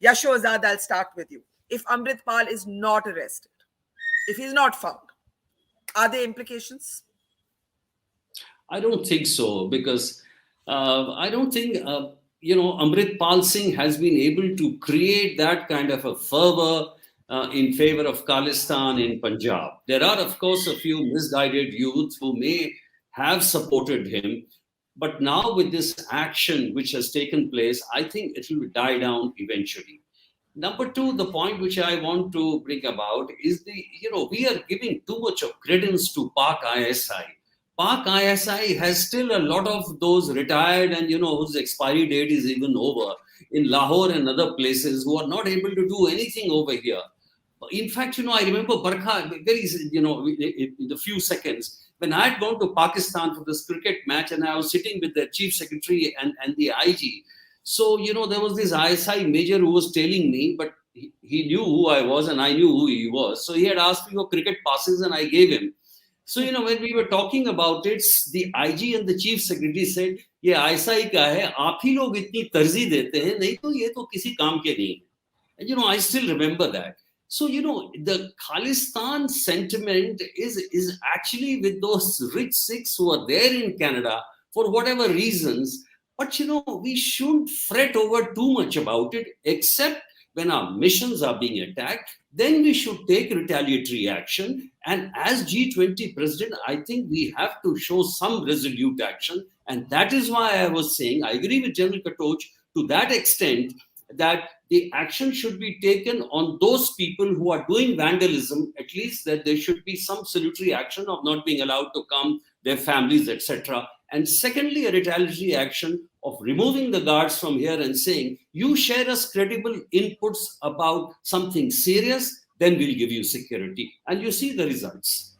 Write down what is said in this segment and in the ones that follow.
Yashozad, I'll start with you. If Amritpal is not arrested, if he's not found, are there implications? I don't think so, because I don't think, Amritpal Singh has been able to create that kind of a fervor in favor of Khalistan in Punjab. There are, of course, a few misguided youths who may have supported him, but now with this action which has taken place, I think it will die down eventually. Number two, the point which I want to bring about is we are giving too much of credence to Pak ISI. Pak ISI has still a lot of those retired and, whose expiry date is even over in Lahore and other places, who are not able to do anything over here. In fact, I remember Barkha, in the few seconds, when I had gone to Pakistan for this cricket match and I was sitting with the chief secretary and the IG. So, there was this ISI major who was telling me, but he knew who I was and I knew who he was. So he had asked me for cricket passes and I gave him. So, when we were talking about it, the IG and the chief secretary said, "ये ISI का है, आप ही लोग इतनी तरजीह देते हैं, नहीं तो ये तो किसी काम के नहीं." And, I still remember that. So, the Khalistan sentiment is actually with those rich Sikhs who are there in Canada for whatever reasons. But, we shouldn't fret over too much about it, except when our missions are being attacked. Then we should take retaliatory action. And as G20 president, I think we have to show some resolute action. And that is why I was saying, I agree with General Katoch to that extent, that the action should be taken on those people who are doing vandalism, at least that there should be some salutary action of not being allowed to come, their families, etc. And secondly, a retaliatory action of removing the guards from here and saying, you share us credible inputs about something serious, then we'll give you security. And you see the results.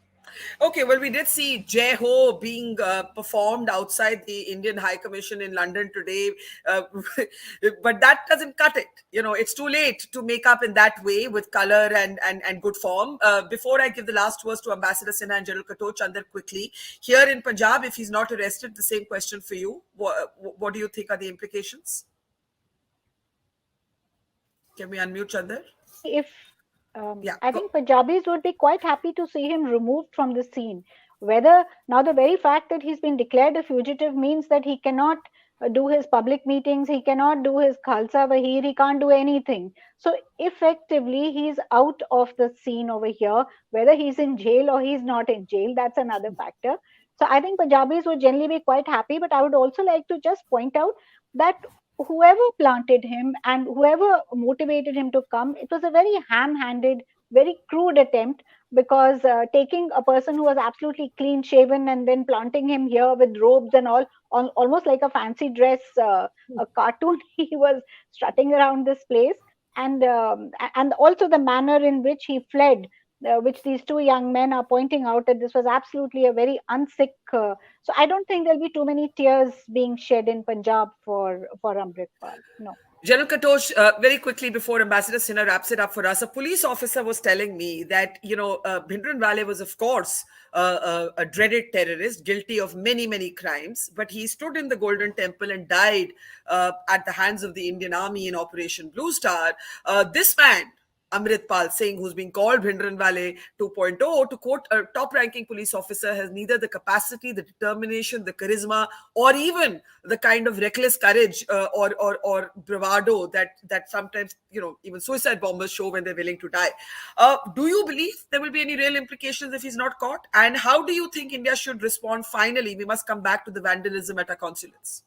Okay, well, we did see Jai Ho being performed outside the Indian High Commission in London today, but that doesn't cut it. It's too late to make up in that way with color and good form. Before I give the last words to Ambassador Sinha and General Katoch, Under quickly, here in Punjab, if he's not arrested, the same question for you. What do you think are the implications? Can we unmute Chandar? I think Punjabis would be quite happy to see him removed from the scene. Whether now the very fact that he's been declared a fugitive means that he cannot do his public meetings, he cannot do his Khalsa Wahir, he can't do anything. So effectively, he's out of the scene over here. Whether he's in jail or he's not in jail, that's another factor. So I think Punjabis would generally be quite happy, but I would also like to just point out that whoever planted him and whoever motivated him to come, it was a very ham-handed, very crude attempt, because taking a person who was absolutely clean shaven and then planting him here with robes and all, almost like a fancy dress, a cartoon, he was strutting around this place. And also the manner in which he fled, which these two young men are pointing out, that this was absolutely a very unsick. So I don't think there'll be too many tears being shed in Punjab for Amritpal. No. General Katoch, very quickly before Ambassador Sinha wraps it up for us, a police officer was telling me that, Bhindranwale was, of course, a dreaded terrorist, guilty of many, many crimes, but he stood in the Golden Temple and died at the hands of the Indian Army in Operation Blue Star. This man, Amritpal Singh, who's being called Bhindranwale 2.0, to quote a top-ranking police officer, has neither the capacity, the determination, the charisma, or even the kind of reckless courage or bravado that sometimes, even suicide bombers show when they're willing to die. Do you believe there will be any real implications if he's not caught? And how do you think India should respond? Finally, we must come back to the vandalism at our consulates.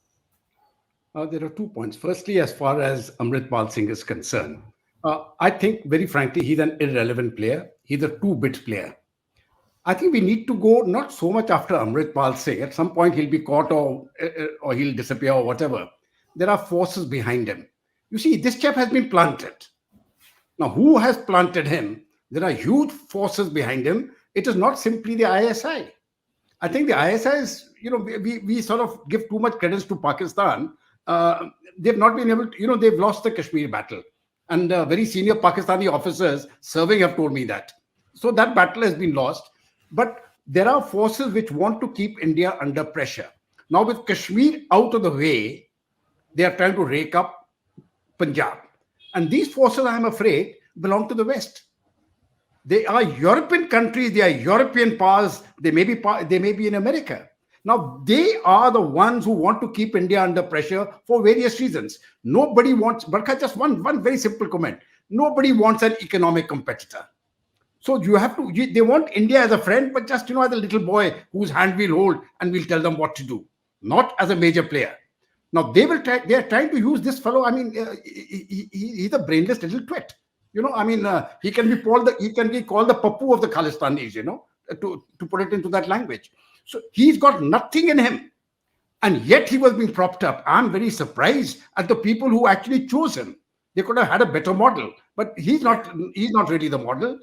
There are 2 points. Firstly, as far as Amritpal Singh is concerned, I think, very frankly, he's an irrelevant player. He's a 2-bit player. I think we need to go not so much after Amritpal Singh. At some point, he'll be caught or he'll disappear or whatever. There are forces behind him. You see, this chap has been planted. Now, who has planted him? There are huge forces behind him. It is not simply the ISI. I think the ISI is, we sort of give too much credence to Pakistan. They've not been able to, they've lost the Kashmir battle. And very senior Pakistani officers serving have told me that. So that battle has been lost. But there are forces which want to keep India under pressure. Now, with Kashmir out of the way, they are trying to rake up Punjab. And these forces, I'm afraid, belong to the West. They are European countries, they are European powers, they may be in America. Now, they are the ones who want to keep India under pressure for various reasons. Nobody wants, Barkha, just one very simple comment. Nobody wants an economic competitor. So they want India as a friend, but just, as a little boy whose hand we'll hold and we'll tell them what to do, not as a major player. Now, they are trying to use this fellow. I mean, he's a brainless little twit. He can be called the Pappu of the Khalistanis, to put it into that language. So he's got nothing in him. And yet he was being propped up. I'm very surprised at the people who actually chose him. They could have had a better model, but he's not really the model.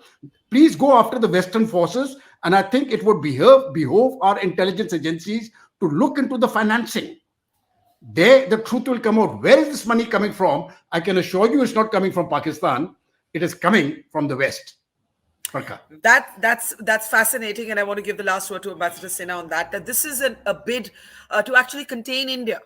Please go after the Western forces. And I think it would behove our intelligence agencies to look into the financing. There, the truth will come out. Where is this money coming from? I can assure you it's not coming from Pakistan. It is coming from the West. That's fascinating, and I want to give the last word to Ambassador Sinha on that. That this is a bid to actually contain India,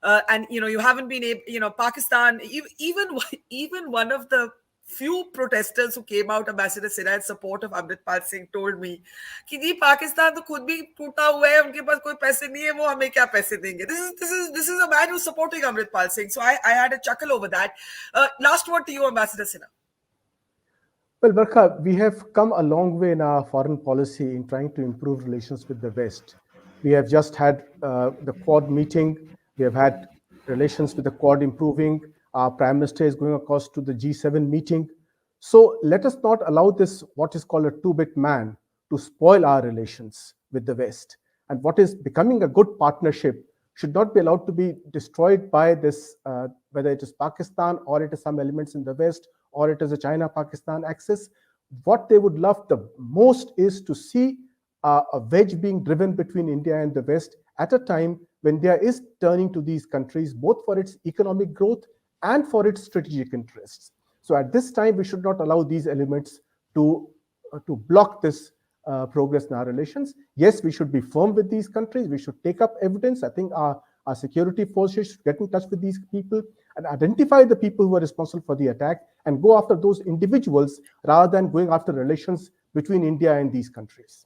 and you haven't been able. Pakistan, even one of the few protesters who came out, Ambassador Sinha, in support of Amritpal Singh, told me कि जी पाकिस्तान तो खुद भी टूटा हुआ है, उनके पास कोई पैसे नहीं है, वो हमें क्या पैसे देंगे? This is a man who's supporting Amritpal Singh. So I had a chuckle over that. Last word to you, Ambassador Sinha. Well, Barkha, we have come a long way in our foreign policy in trying to improve relations with the West. We have just had the Quad meeting. We have had relations with the Quad improving. Our Prime Minister is going across to the G7 meeting. So let us not allow this, what is called a two-bit man, to spoil our relations with the West. And what is becoming a good partnership should not be allowed to be destroyed by this, whether it is Pakistan or it is some elements in the West, or it is a China-Pakistan axis. What they would love the most is to see a wedge being driven between India and the West at a time when there is turning to these countries, both for its economic growth and for its strategic interests. So at this time, we should not allow these elements to block this progress in our relations. Yes, we should be firm with these countries. We should take up evidence. I think our security forces should get in touch with these people and identify the people who are responsible for the attack and go after those individuals rather than going after relations between India and these countries.